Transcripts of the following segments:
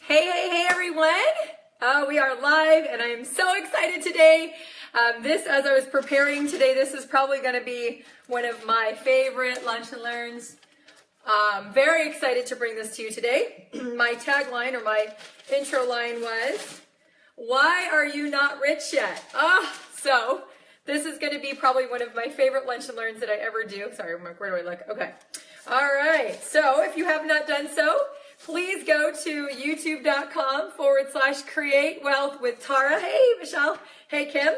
Hey everyone! We are live and I'm so excited today. As I was preparing today, this is probably going to be one of my favorite lunch and learns. Very excited to bring this to you today. My tagline or my intro line was, "Why are you not rich yet?" So this is going to be probably one of my favorite lunch and learns that I ever do. Sorry, where do I look? Okay. All right. So if you have not done so, please go to youtube.com/create wealth with Tara. Hey, Michelle. Hey, Kim.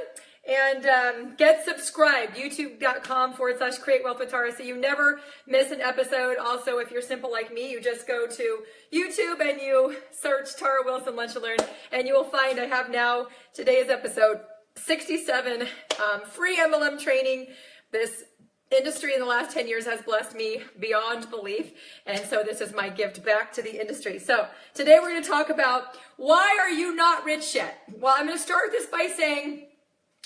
And get subscribed, youtube.com/create wealth with Tara, so you never miss an episode. Also, if you're simple like me, you just go to YouTube and you search Tara Wilson Lunch and Learn, and you will find I have now today's episode 67 free MLM training. This industry in the last 10 years has blessed me beyond belief, and so this is my gift back to the industry. So today we're going to talk about, why are you not rich yet? Well, I'm going to start this by saying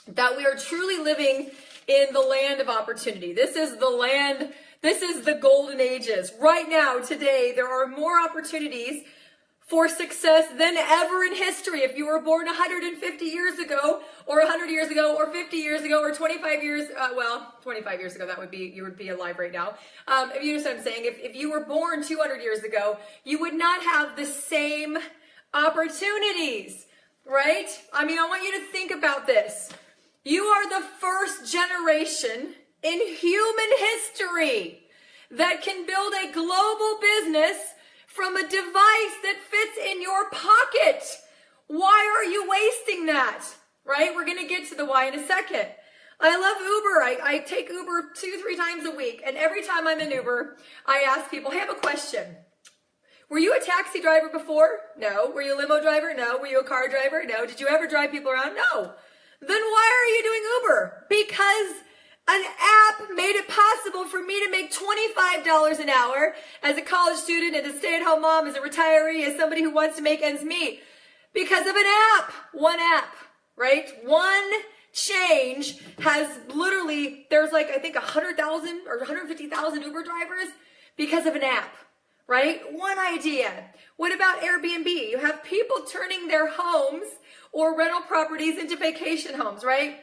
that we are truly living in the land of opportunity. This is the golden ages. Right now, today, there are more opportunities for success than ever in history. If you were born 150 years ago, or 100 years ago, or 50 years ago, or 25 years, 25 years ago, you would be alive right now. If you know what I'm saying, if you were born 200 years ago, you would not have the same opportunities, right? I mean, I want you to think about this. You are the first generation in human history that can build a global business from a device that fits in your pocket. Why are you wasting that? Right? We're going to get to the why in a second. I love Uber. I take Uber 2-3 times a week. And every time I'm in Uber, I ask people, hey, I have a question. Were you a taxi driver before? No. Were you a limo driver? No. Were you a car driver? No. Did you ever drive people around? No. Then why are you doing Uber? Because an app made it possible for me to make $25 an hour as a college student, as a stay-at-home mom, as a retiree, as somebody who wants to make ends meet. Because of an app. One app, right? One change has literally, there's like, I think 100,000 or 150,000 Uber drivers because of an app, right? One idea. What about Airbnb? You have people turning their homes or rental properties into vacation homes, right?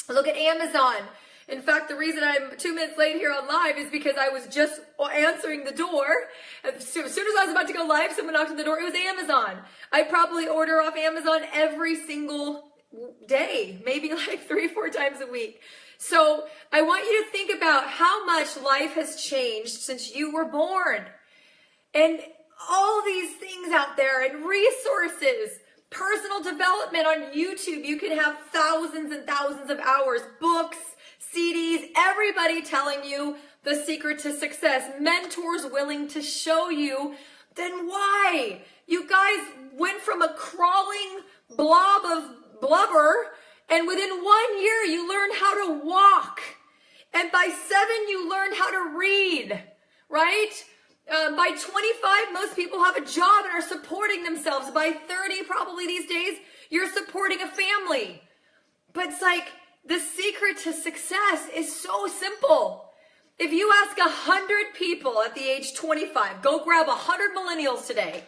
Look at Amazon. In fact, the reason I'm 2 minutes late here on live is because I was just answering the door. As soon as I was about to go live, someone knocked on the door. It was Amazon. I probably order off Amazon every single day, maybe like 3-4 times a week. So I want you to think about how much life has changed since you were born. And all these things out there and resources, personal development on YouTube. You can have thousands and thousands of hours, books, CDs, everybody telling you the secret to success, mentors willing to show you. Then why? You guys went from a crawling blob of blubber, and within 1 year you learned how to walk, and by 7 you learned how to read, right? By 25, most people have a job and are supporting themselves. By 30, probably these days, you're supporting a family. But it's like, the secret to success is so simple. If you ask 100 people at the age 25, go grab 100 millennials today,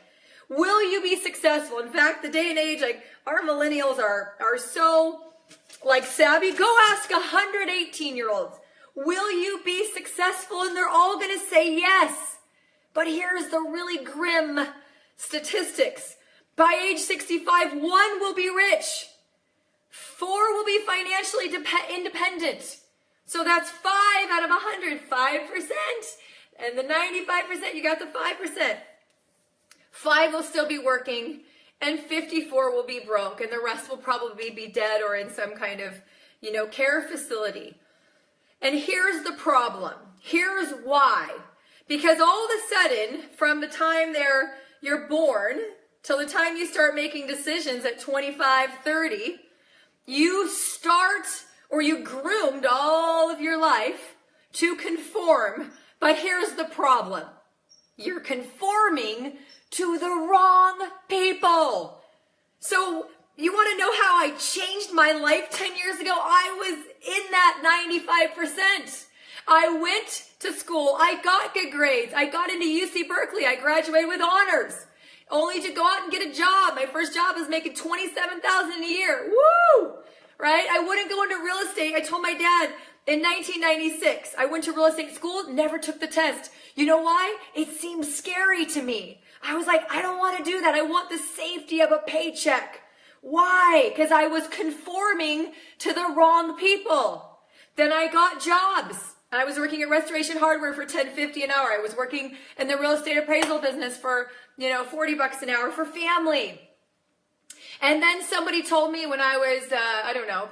will you be successful? In fact, the day and age, like, our millennials are so like savvy. Go ask 100 18-year-olds, will you be successful? And they're all going to say yes. But here's the really grim statistics. By age 65, 1 will be rich. 4 will be financially independent. So that's 5 out of 100, 5%. And the 95%, you got the 5%. 5 will still be working, and 54 will be broke, and the rest will probably be dead or in some kind of, care facility. And here's the problem. Here's why. Because all of a sudden, from the time you're born till the time you start making decisions at 25, 30, you groomed all of your life to conform. But here's the problem. You're conforming to the wrong people. So you want to know how I changed my life 10 years ago? I was in that 95%. I went to school. I got good grades. I got into UC Berkeley. I graduated with honors. only to go out and get a job. My first job was making $27,000 a year. Woo! Right? I wouldn't go into real estate. I told my dad in 1996, I went to real estate school, never took the test. You know why? It seemed scary to me. I was like, I don't want to do that. I want the safety of a paycheck. Why? Because I was conforming to the wrong people. Then I got jobs. I was working at Restoration Hardware for $10.50 an hour. I was working in the real estate appraisal business for, $40 an hour for family. And then somebody told me when I was,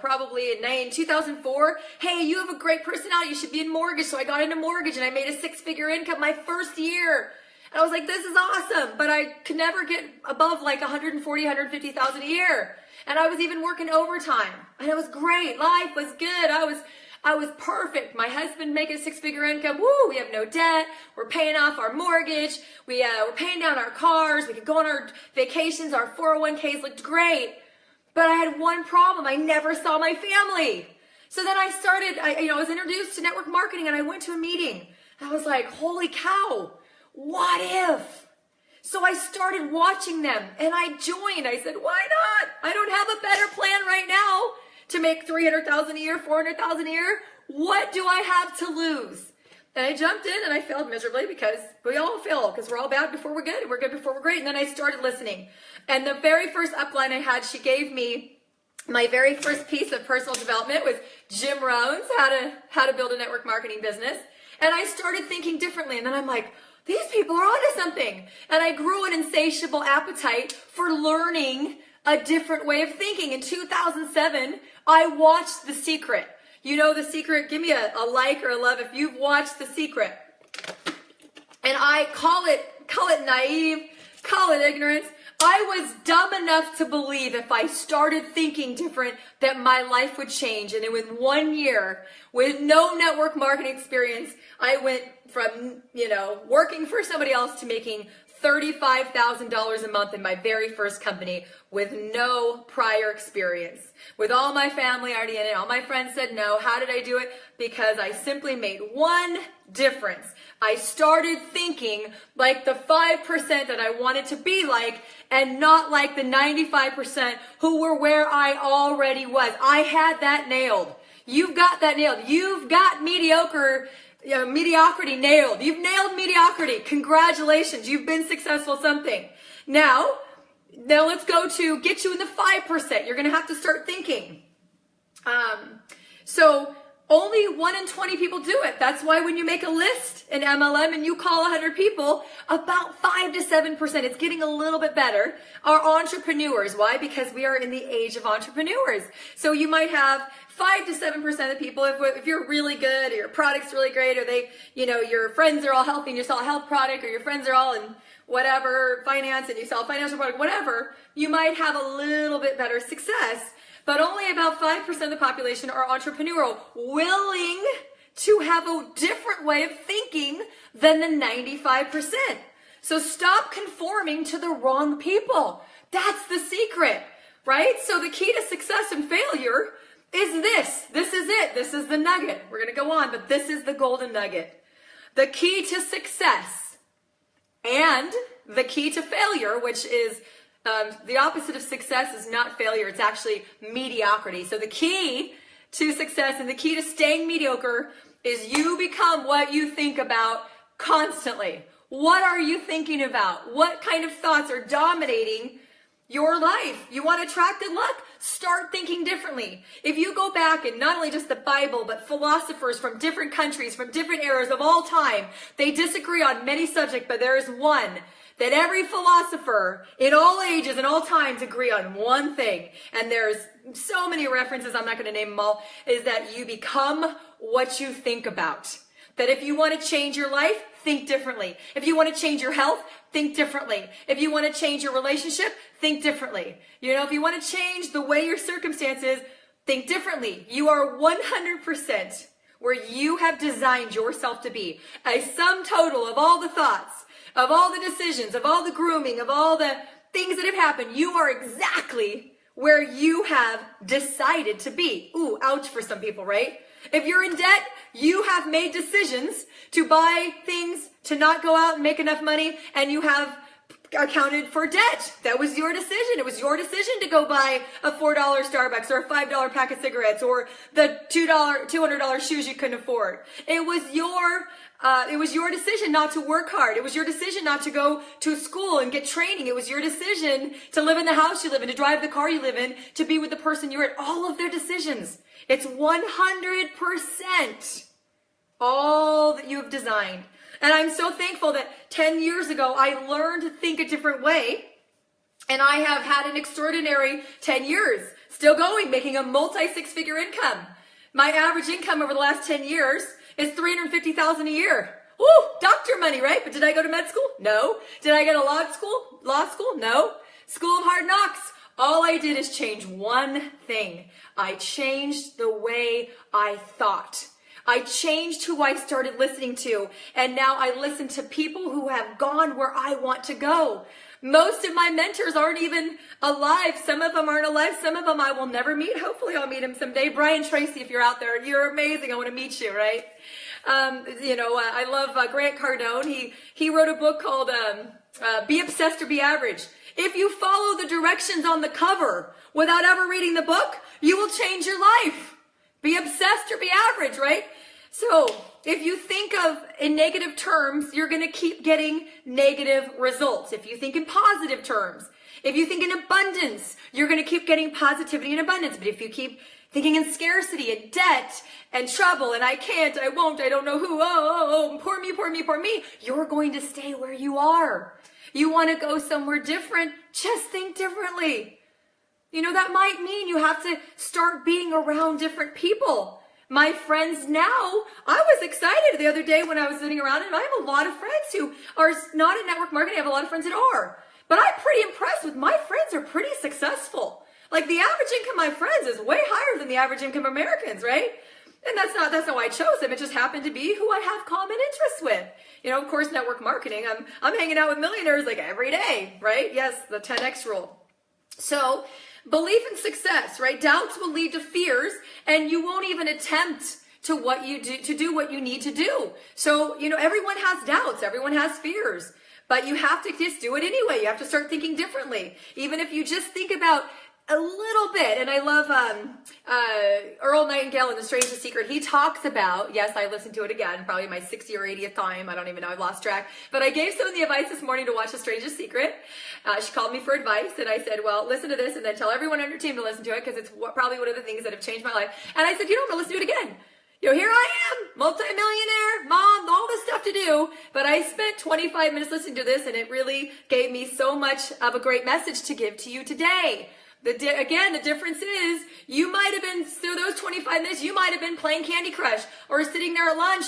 probably in 2004, hey, you have a great personality. You should be in mortgage. So I got into mortgage and I made a six-figure income my first year. And I was like, this is awesome. But I could never get above like $140,000, $150,000 a year. And I was even working overtime. And it was great. Life was good. I was perfect. My husband making a six-figure income. Woo, we have no debt. We're paying off our mortgage. We're paying down our cars. We could go on our vacations. Our 401ks looked great. But I had one problem. I never saw my family. So then I started, I was introduced to network marketing and I went to a meeting. I was like, holy cow, what if? So I started watching them and I joined. I said, why not? I don't have a better plan right now to make $300,000 a year, $400,000 a year. What do I have to lose? And I jumped in and I failed miserably because we all fail because we're all bad before we're good and we're good before we're great. And then I started listening. And the very first upline I had, she gave me my very first piece of personal development was Jim Rohn's how to build a network marketing business. And I started thinking differently. And then I'm like, these people are onto something. And I grew an insatiable appetite for learning a different way of thinking. In 2007, I watched The Secret. You know The Secret? Give me a like or a love if you've watched The Secret. And I call it naive, call it ignorance. I was dumb enough to believe if I started thinking different that my life would change. And in 1 year, with no network marketing experience, I went from, working for somebody else to making $35,000 a month in my very first company with no prior experience. With all my family already in it, all my friends said no. How did I do it? Because I simply made one difference. I started thinking like the 5% that I wanted to be like and not like the 95% who were where I already was. I had that nailed. You've got that nailed. You've got mediocrity nailed. You've nailed mediocrity. Congratulations. You've been successful at something. Now let's go to get you in the 5%. You're going to have to start thinking. So only 1 in 20 people do it. That's why when you make a list in MLM and you call 100 people, about 5 to 7%, it's getting a little bit better, are entrepreneurs. Why? Because we are in the age of entrepreneurs. So you might have 5 to 7% of people, if you're really good or your product's really great or your friends are all healthy and you sell a health product or your friends are all in whatever, finance and you sell a financial product, whatever, you might have a little bit better success. But only about 5% of the population are entrepreneurial, willing to have a different way of thinking than the 95%. So stop conforming to the wrong people. That's the secret, right? So the key to success and failure is this. This is it. This is the nugget. We're going to go on, but this is the golden nugget. The key to success and the key to failure, which is the opposite of success is not failure. It's actually mediocrity. So the key to success and the key to staying mediocre is you become what you think about constantly. What are you thinking about? What kind of thoughts are dominating your life? You want to attract good luck? Start thinking differently. If you go back and not only just the Bible, but philosophers from different countries, from different eras of all time, they disagree on many subjects, but there is one that every philosopher in all ages and all times agree on one thing. And there's so many references, I'm not going to name them all, is that you become what you think about. That if you want to change your life, think differently. If you want to change your health, think differently. If you want to change your relationship, think differently. If you want to change the way your circumstances, think differently. You are 100% where you have designed yourself to be. A sum total of all the thoughts, of all the decisions, of all the grooming, of all the things that have happened, you are exactly where you have decided to be. Ooh, ouch for some people, right? If you're in debt, you have made decisions to buy things, to not go out and make enough money, and you have accounted for debt. That was your decision. It was your decision to go buy a $4 Starbucks or a $5 pack of cigarettes or the $200 shoes you couldn't afford. It was your decision not to work hard. It was your decision not to go to school and get training. It was your decision to live in the house you live in, to drive the car you live in, to be with the person you're at. All of their decisions. It's 100% all that you have designed. And I'm so thankful that 10 years ago, I learned to think a different way. And I have had an extraordinary 10 years, still going, making a multi-six-figure income. My average income over the last 10 years is $350,000 a year. Woo, doctor money, right? But did I go to med school? No. Did I go to law school? No. School of Hard Knocks. All I did is change one thing. I changed the way I thought. I changed who I started listening to, and now I listen to people who have gone where I want to go. Most of my mentors aren't even alive. Some of them aren't alive. Some of them I will never meet. Hopefully I'll meet him someday. Brian Tracy, if you're out there, you're amazing. I want to meet you, right? I love Grant Cardone. He wrote a book called Be Obsessed or Be Average. If you follow the directions on the cover without ever reading the book, you will change your life. Be obsessed or be average, right? So if you think of in negative terms, you're going to keep getting negative results. If you think in positive terms, if you think in abundance, you're going to keep getting positivity and abundance. But if you keep thinking in scarcity and debt and trouble and I can't, I won't, I don't know who, poor me, you're going to stay where you are. You want to go somewhere different, just think differently. That might mean you have to start being around different people. My friends now, I was excited the other day when I was sitting around, and I have a lot of friends who are not in network marketing. I have a lot of friends that are. But I'm pretty impressed with my friends are pretty successful. Like the average income of my friends is way higher than the average income of Americans, right? And that's not why I chose them. It just happened to be who I have common interests with. Of course, network marketing, I'm hanging out with millionaires like every day, right? Yes, the 10X rule. So, belief in success, right? Doubts will lead to fears, and you won't even attempt to do what you need to do. So, everyone has doubts, everyone has fears, but you have to just do it anyway. You have to start thinking differently. Even if you just think about a little bit, and I love Earl Nightingale in The Strangest Secret. He talks about, yes, I listened to it again, probably my 60th or 80th time. I don't even know, I've lost track. But I gave someone the advice this morning to watch The Strangest Secret. She called me for advice, and I said, well, listen to this, and then tell everyone on your team to listen to it, because it's probably one of the things that have changed my life. And I said, I'm going to listen to it again. Here I am, multimillionaire, mom, all this stuff to do, but I spent 25 minutes listening to this, and it really gave me so much of a great message to give to you today. Again, the difference is you might have been, through those 25 minutes, you might have been playing Candy Crush or sitting there at lunch,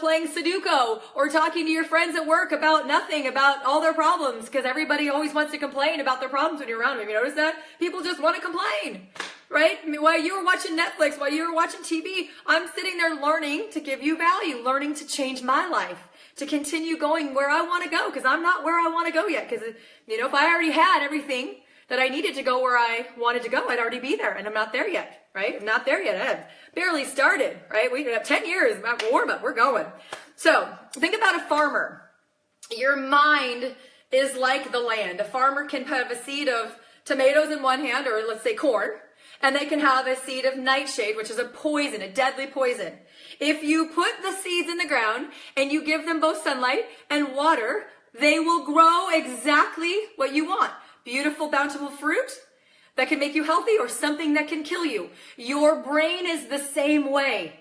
playing Sudoku or talking to your friends at work about nothing, about all their problems, because everybody always wants to complain about their problems when you're around them. You notice that? People just want to complain, right? While you were watching Netflix, while you were watching TV, I'm sitting there learning to give you value, learning to change my life, to continue going where I want to go, because I'm not where I want to go yet. Because, if I already had everything that I needed to go where I wanted to go, I'd already be there, and I'm not there yet, right? I'm not there yet. I've barely started, right? We have 10 years, warm up, we're going. So think about a farmer. Your mind is like the land. A farmer can have a seed of tomatoes in one hand, or let's say corn, and they can have a seed of nightshade, which is a poison, a deadly poison. If you put the seeds in the ground and you give them both sunlight and water, they will grow exactly what you want. Beautiful, bountiful fruit that can make you healthy, or something that can kill you. Your brain is the same way.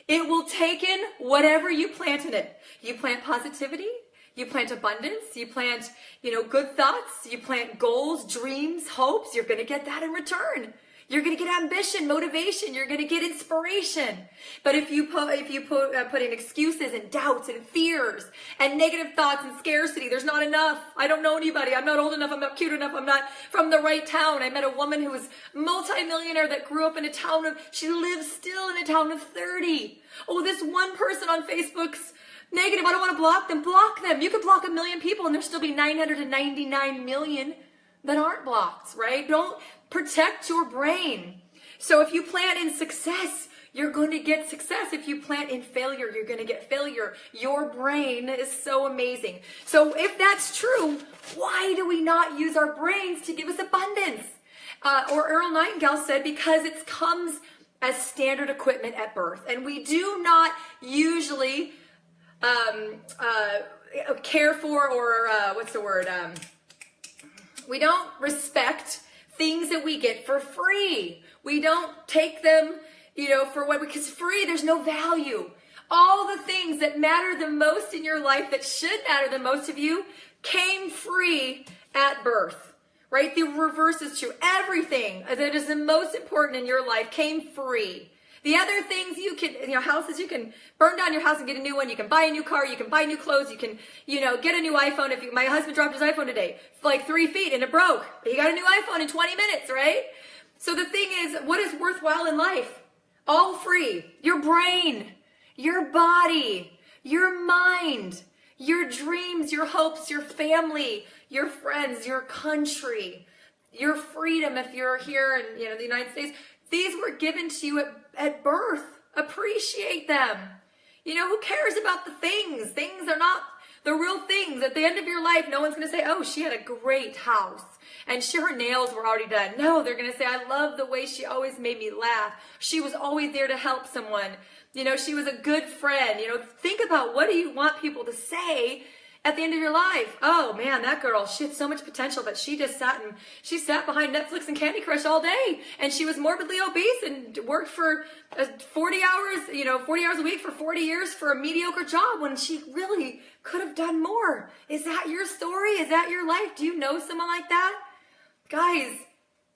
It will take in whatever you plant in it. You plant positivity, you plant abundance, you plant, good thoughts, you plant goals, dreams, hopes. You're going to get that in return. You're going to get ambition, motivation. You're going to get inspiration. But if you put in excuses and doubts and fears and negative thoughts and scarcity, there's not enough. I don't know anybody. I'm not old enough. I'm not cute enough. I'm not from the right town. I met a woman who was multimillionaire that grew up in she lives still in a town of 30. Oh, this one person on Facebook's negative. I don't want to block them. Block them. You could block 1 million people and there'll still be 999 million that aren't blocked, right? Don't protect your brain. So if you plant in success, you're going to get success. If you plant in failure, you're going to get failure. Your brain is so amazing. So if that's true, why do we not use our brains to give us abundance? Or Earl Nightingale said, because it comes as standard equipment at birth. And we do not usually care for, or we don't respect things that we get for free. We don't take them, for what, because free, there's no value. All the things that matter the most in your life, that should matter the most of you, came free at birth, right? The reverse is true. Everything that is the most important in your life came free. The other things you can, houses, you can burn down your house and get a new one. You can buy a new car. You can buy new clothes. You can, get a new iPhone. My husband dropped his iPhone today. It's like 3 feet and it broke. But he got a new iPhone in 20 minutes, right? So the thing is, what is worthwhile in life? All free. Your brain, your body, your mind, your dreams, your hopes, your family, your friends, your country, your freedom if you're here in the United States. These were given to you at birth. Appreciate them. Who cares about the things? Things are not the real things. At the end of your life, no one's going to say, oh, she had a great house and her nails were already done. No, they're going to say, I love the way she always made me laugh. She was always there to help someone. She was a good friend. Think about, what do you want people to say at the end of your life? Oh man, that girl, she had so much potential, but she sat behind Netflix and Candy Crush all day, and she was morbidly obese and worked for 40 hours a week for 40 years for a mediocre job when she really could have done more. Is that your story? Is that your life? Do you know someone like that? Guys,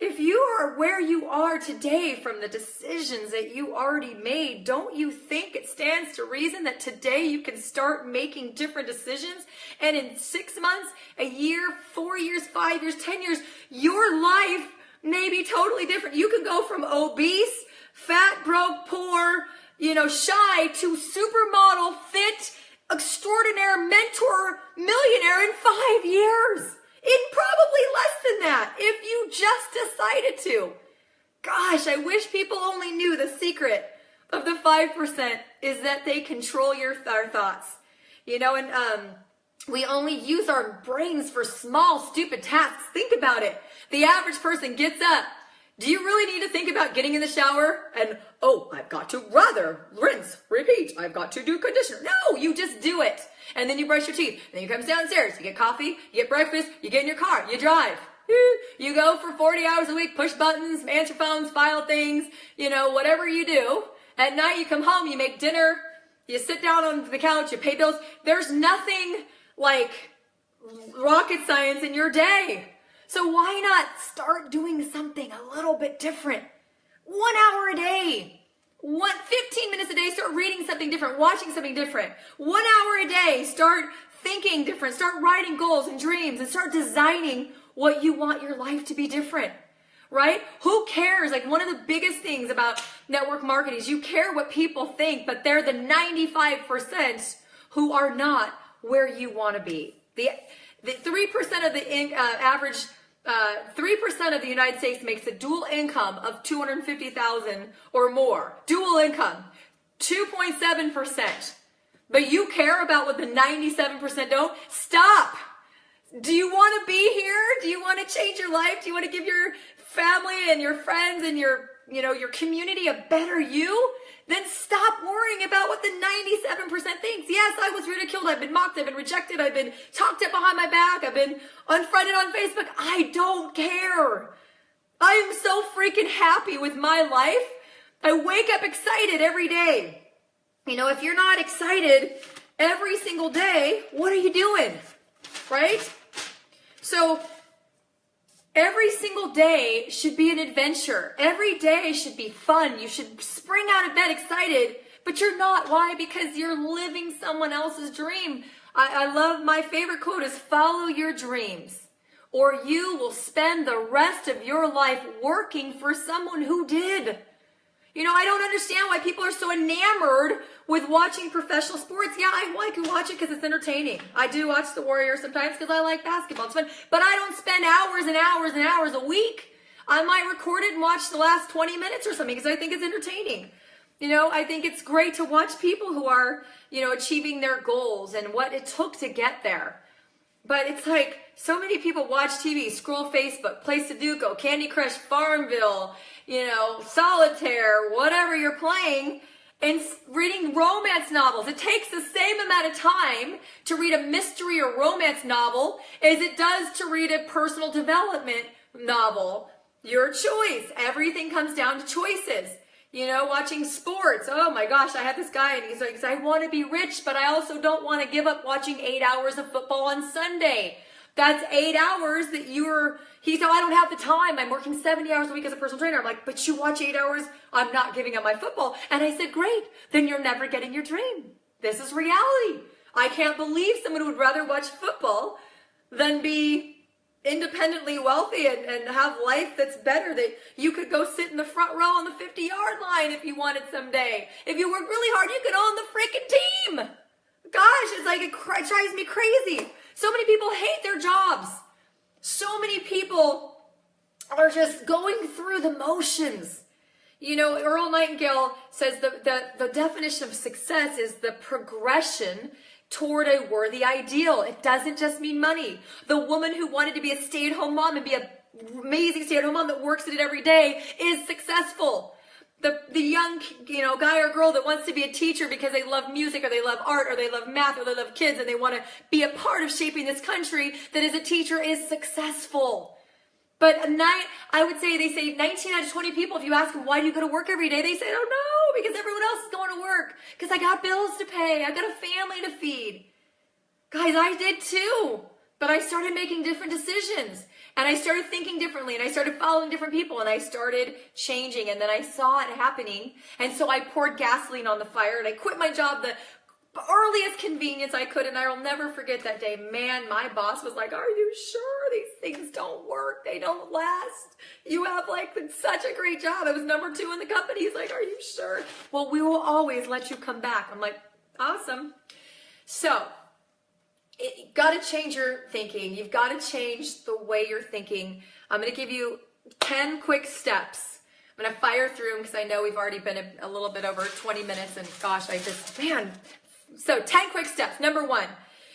if you are where you are today from the decisions that you already made, don't you think it stands to reason that today you can start making different decisions? And in 6 months, a year, 4 years, 5 years, 10 years, your life may be totally different. You can go from obese, fat, broke, poor, shy, to supermodel, fit, extraordinary, mentor, millionaire in 5 years. In probably less than that, if you just decided to. Gosh, I wish people only knew the secret of the 5% is that they control our thoughts. We only use our brains for small, stupid tasks. Think about it. The average person gets up. Do you really need to think about getting in the shower and, oh, I've got to rinse, repeat. I've got to do conditioner. No, you just do it. And then you brush your teeth. And then you come downstairs. You get coffee, you get breakfast, you get in your car, you drive. You go for 40 hours a week, push buttons, answer phones, file things, whatever you do. At night you come home, you make dinner, you sit down on the couch, you pay bills. There's nothing like rocket science in your day. So why not start doing something a little bit different? 1 hour a day. 15 minutes a day, start reading something different, watching something different. 1 hour a day, start thinking different, start writing goals and dreams, and start designing what you want your life to be different, right? Who cares? Like, one of the biggest things about network marketing is you care what people think, but they're the 95% who are not where you want to be. The 3% of the average 3% of the United States makes a dual income of $250,000 or more. Dual income, 2.7%. But you care about what the 97% don't? Stop. Do you want to be here? Do you want to change your life? Do you want to give your family and your friends and your community a better you? Then stop worrying about what the 97% thinks. Yes, I was ridiculed. I've been mocked. I've been rejected. I've been talked at behind my back. I've been unfriended on Facebook. I don't care. I am so freaking happy with my life. I wake up excited every day. If you're not excited every single day, what are you doing? Right? So every single day should be an adventure. Every day should be fun. You should spring out of bed excited, but you're not. Why? Because you're living someone else's dream. I love, my favorite quote is, follow your dreams, or you will spend the rest of your life working for someone who did. I don't understand why people are so enamored with watching professional sports. Yeah, I like to watch it because it's entertaining. I do watch the Warriors sometimes because I like basketball. It's fun. But I don't spend hours and hours and hours a week. I might record it and watch the last 20 minutes or something because I think it's entertaining. I think it's great to watch people who are, achieving their goals and what it took to get there. But it's like so many people watch TV, scroll Facebook, play Sudoku, Candy Crush, Farmville, Solitaire, whatever you're playing, and reading romance novels. It takes the same amount of time to read a mystery or romance novel as it does to read a personal development novel. Your choice. Everything comes down to choices. Watching sports. Oh my gosh, I had this guy and he's like, I want to be rich, but I also don't want to give up watching 8 hours of football on Sunday. That's 8 hours that he said, I don't have the time. I'm working 70 hours a week as a personal trainer. I'm like, but you watch 8 hours. I'm not giving up my football. And I said, great, then you're never getting your dream. This is reality. I can't believe someone would rather watch football than be independently wealthy and have life that's better, that you could go sit in the front row on the 50-yard line if you wanted someday. If you worked really hard, you could own the freaking team. Gosh, it's like, it drives me crazy. So many people hate their jobs. So many people are just going through the motions. Earl Nightingale says the definition of success is the progression toward a worthy ideal. It doesn't just mean money. The woman who wanted to be a stay-at-home mom and be an amazing stay-at-home mom that works at it every day is successful. The young, guy or girl that wants to be a teacher because they love music or they love art or they love math or they love kids and they want to be a part of shaping this country, that as a teacher is successful. But I would say, they say 19 out of 20 people, if you ask them, why do you go to work every day? They say, oh no, because everyone else is going to work. Because I got bills to pay. I got a family to feed. Guys, I did too. But I started making different decisions. And I started thinking differently. And I started following different people. And I started changing. And then I saw it happening. And so I poured gasoline on the fire. And I quit my job the earliest convenience I could, and I will never forget that day. Man, my boss was like, are you sure these things don't work? They don't last. You have such a great job. I was number 2 in the company. He's like, are you sure? Well, we will always let you come back. I'm like, awesome. So, you got to change your thinking. You've got to change the way you're thinking. I'm going to give you 10 quick steps. I'm going to fire through them because I know we've already been a little bit over 20 minutes, and gosh, So 10 quick steps. Number 1,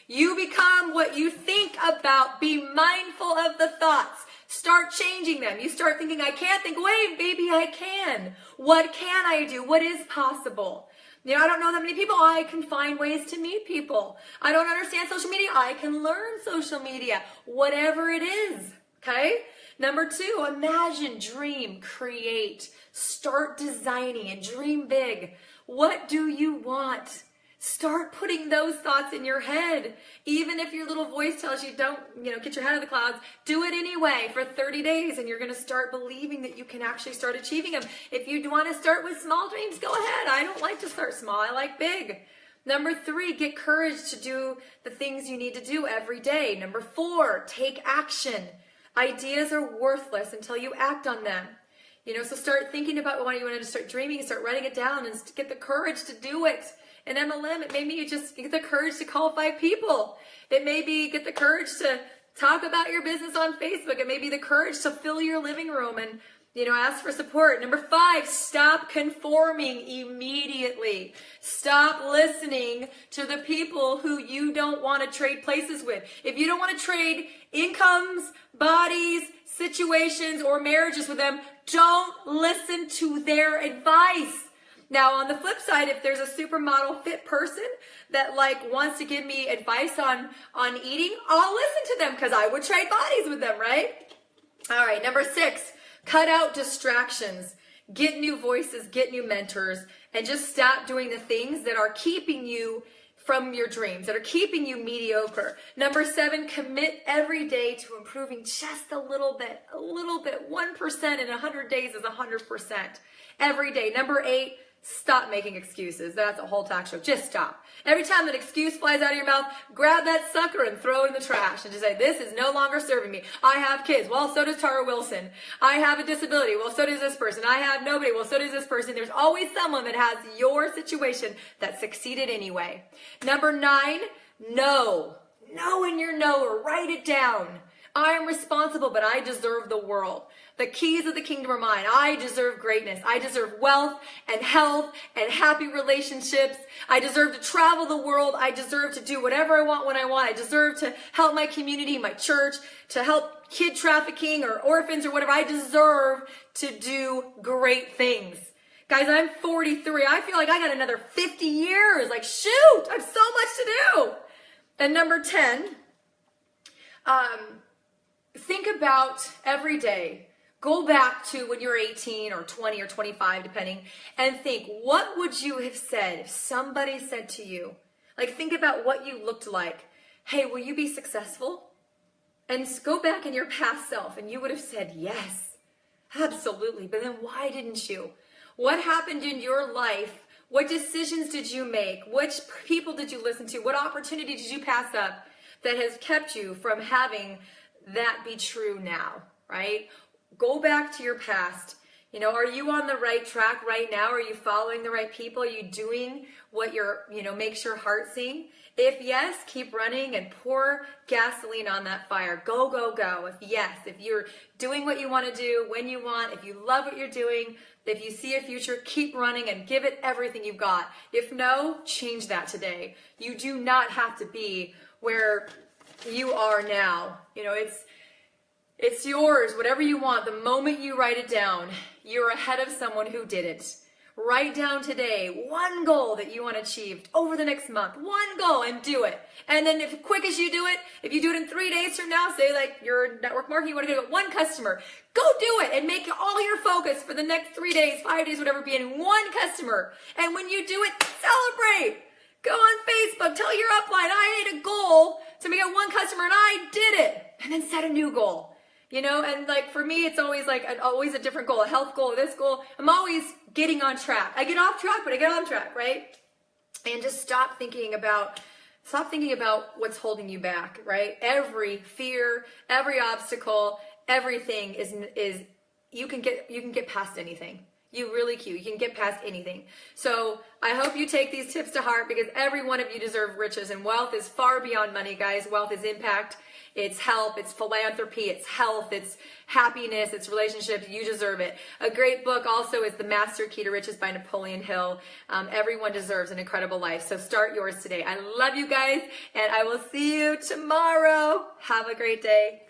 you become what you think about. Be mindful of the thoughts. Start changing them. You start thinking, I can't think. Wait, maybe I can. What can I do? What is possible? I don't know that many people. I can find ways to meet people. I don't understand social media. I can learn social media. Whatever it is. Okay? Number 2, imagine, dream, create. Start designing and dream big. What do you want? Start putting those thoughts in your head. Even if your little voice tells you don't, get your head out of the clouds, do it anyway for 30 days and you're going to start believing that you can actually start achieving them. If you want to start with small dreams, go ahead. I don't like to start small. I like big. Number 3, get courage to do the things you need to do every day. Number 4, take action. Ideas are worthless until you act on them. So start thinking about what you want to start dreaming and start writing it down and get the courage to do it. In MLM, it may be you just get the courage to call 5 people. It may be get the courage to talk about your business on Facebook. It may be the courage to fill your living room and, ask for support. Number 5, stop conforming immediately. Stop listening to the people who you don't want to trade places with. If you don't want to trade incomes, bodies, situations, or marriages with them, don't listen to their advice. Now, on the flip side, if there's a supermodel fit person that wants to give me advice on eating, I'll listen to them because I would trade bodies with them, right? All right, number 6, cut out distractions. Get new voices, get new mentors, and just stop doing the things that are keeping you from your dreams, that are keeping you mediocre. Number 7, commit every day to improving just a little bit. 1% in 100 days is 100% every day. Number 8, stop making excuses. That's a whole talk show. Just stop. Every time an excuse flies out of your mouth, grab that sucker and throw it in the trash and just say, this is no longer serving me. I have kids. Well, so does Tara Wilson. I have a disability. Well, so does this person. I have nobody. Well, so does this person. There's always someone that has your situation that succeeded anyway. Number 9, no. Know in your know, or write it down. I am responsible, but I deserve the world. The keys of the kingdom are mine. I deserve greatness. I deserve wealth and health and happy relationships. I deserve to travel the world. I deserve to do whatever I want when I want. I deserve to help my community, my church, to help kid trafficking or orphans or whatever. I deserve to do great things. Guys, I'm 43. I feel like I got another 50 years. Like, shoot, I have so much to do. And number 10, think about every day. Go back to when you're 18 or 20 or 25, depending, and think, what would you have said if somebody said to you, like, think about what you looked like. Hey, will you be successful? And go back in your past self, and you would have said, yes, absolutely. But then why didn't you? What happened in your life? What decisions did you make? Which people did you listen to? What opportunity did you pass up that has kept you from having that be true now, right? Go back to your past. You know, are you on the right track right now? Are you following the right people? Are you doing what makes your heart sing? If yes, keep running and pour gasoline on that fire. Go, go, go. If you're doing what you want to do, when you want, if you love what you're doing, if you see a future, keep running and give it everything you've got. If no, change that today. You do not have to be where you are now. You know, it's yours, whatever you want. The moment you write it down, you're ahead of someone who did it. Write down today one goal that you want to achieve over the next month. One goal and do it. And then if quick as you do it, if you do it in 3 days from now, say like your network marketing, you want to get one customer, go do it and make all your focus for the next 3 days, 5 days, whatever, be in one customer. And when you do it, celebrate. Go on Facebook, tell your upline, I made a goal to make it one customer and I did it. And then set a new goal. You know, and like for me, it's always like always a different goal, a health goal, this goal. I'm always getting on track. I get off track, but I get on track, right? And just stop thinking about what's holding you back, right? Every fear, every obstacle, everything is you can get past anything. You really can. You can get past anything. So I hope you take these tips to heart because every one of you deserve riches, and wealth is far beyond money, guys. Wealth is impact. It's help, it's philanthropy, it's health, it's happiness, it's relationships. You deserve it. A great book also is The Master Key to Riches by Napoleon Hill. Everyone deserves an incredible life. So start yours today. I love you guys, and I will see you tomorrow. Have a great day.